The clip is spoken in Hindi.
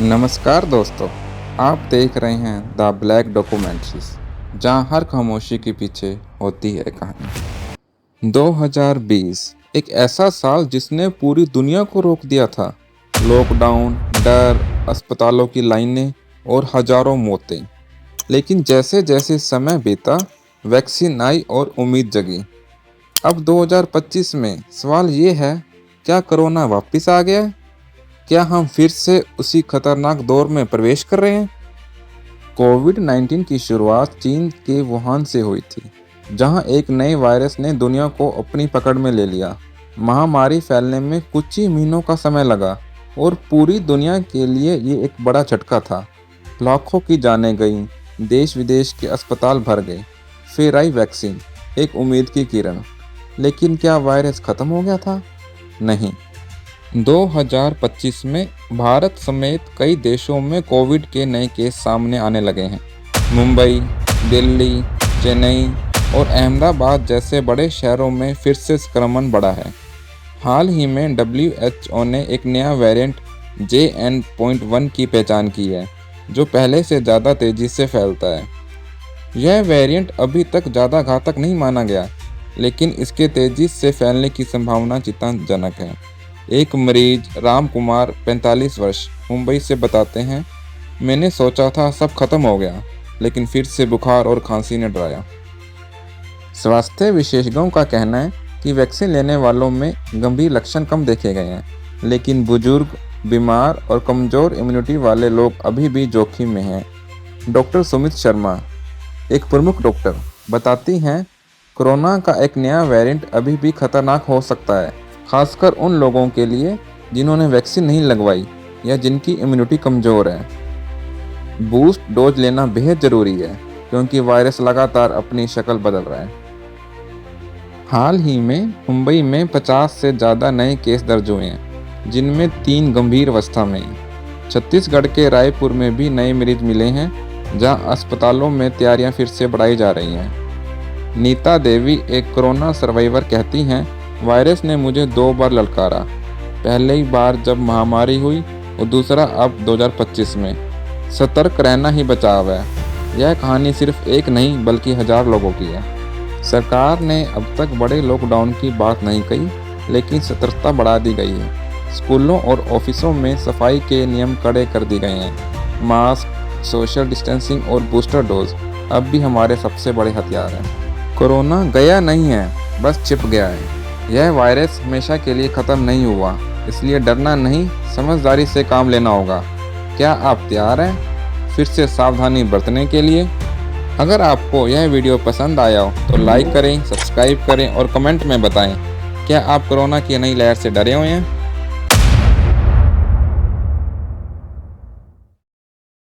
नमस्कार दोस्तों, आप देख रहे हैं द ब्लैक डॉक्यूमेंट्रीज, जहां हर खामोशी के पीछे होती है कहानी। 2020 एक ऐसा साल जिसने पूरी दुनिया को रोक दिया था। लॉकडाउन, डर, अस्पतालों की लाइनें और हजारों मौतें। लेकिन जैसे जैसे समय बीता, वैक्सीन आई और उम्मीद जगी। अब 2025 में सवाल ये है, क्या कोरोना वापस आ गया है? क्या हम फिर से उसी खतरनाक दौर में प्रवेश कर रहे हैं? कोविड-19 की शुरुआत चीन के वुहान से हुई थी, जहां एक नए वायरस ने दुनिया को अपनी पकड़ में ले लिया। महामारी फैलने में कुछ ही महीनों का समय लगा और पूरी दुनिया के लिए ये एक बड़ा झटका था। लाखों की जानें गईं, देश विदेश के अस्पताल भर गए। फिर आई वैक्सीन, एक उम्मीद की किरण। लेकिन क्या वायरस खत्म हो गया था? नहीं। 2025 में भारत समेत कई देशों में कोविड के नए केस सामने आने लगे हैं। मुंबई, दिल्ली, चेन्नई और अहमदाबाद जैसे बड़े शहरों में फिर से संक्रमण बढ़ा है। हाल ही में WHO ने एक नया वेरिएंट JN.1 की पहचान की है, जो पहले से ज़्यादा तेज़ी से फैलता है। यह वेरिएंट अभी तक ज़्यादा घातक नहीं माना गया, लेकिन इसके तेज़ी से फैलने की संभावना चिंताजनक है। एक मरीज राम कुमार 45 वर्ष मुंबई से बताते हैं, मैंने सोचा था सब खत्म हो गया, लेकिन फिर से बुखार और खांसी ने डराया। स्वास्थ्य विशेषज्ञों का कहना है कि वैक्सीन लेने वालों में गंभीर लक्षण कम देखे गए हैं, लेकिन बुजुर्ग, बीमार और कमज़ोर इम्यूनिटी वाले लोग अभी भी जोखिम में हैं। डॉक्टर सुमित शर्मा, एक प्रमुख डॉक्टर, बताती हैं, कोरोना का एक नया वेरिएंट अभी भी खतरनाक हो सकता है, खासकर उन लोगों के लिए जिन्होंने वैक्सीन नहीं लगवाई या जिनकी इम्यूनिटी कमज़ोर है। बूस्ट डोज लेना बेहद ज़रूरी है, क्योंकि वायरस लगातार अपनी शक्ल बदल रहा है। हाल ही में मुंबई में 50 से ज़्यादा नए केस दर्ज हुए हैं, जिनमें 3 गंभीर अवस्था में हैं। छत्तीसगढ़ के रायपुर में भी नए मरीज मिले हैं, जहां अस्पतालों में तैयारियां फिर से बढ़ाई जा रही हैं। नीता देवी, एक कोरोना सर्वाइवर, कहती हैं, वायरस ने मुझे 2 बार ललकारा। पहली बार जब महामारी हुई और दूसरा अब 2025 में। सतर्क रहना ही बचाव है। यह कहानी सिर्फ एक नहीं बल्कि 1000 लोगों की है। सरकार ने अब तक बड़े लॉकडाउन की बात नहीं कही, लेकिन सतर्कता बढ़ा दी गई है। स्कूलों और ऑफिसों में सफाई के नियम कड़े कर दिए गए हैं। मास्क, सोशल डिस्टेंसिंग और बूस्टर डोज अब भी हमारे सबसे बड़े हथियार हैं। कोरोना गया नहीं है, बस छिप गया है। यह वायरस हमेशा के लिए ख़त्म नहीं हुआ, इसलिए डरना नहीं, समझदारी से काम लेना होगा। क्या आप तैयार हैं फिर से सावधानी बरतने के लिए? अगर आपको यह वीडियो पसंद आया हो तो लाइक करें, सब्सक्राइब करें और कमेंट में बताएं, क्या आप कोरोना की नई लहर से डरे हुए हैं?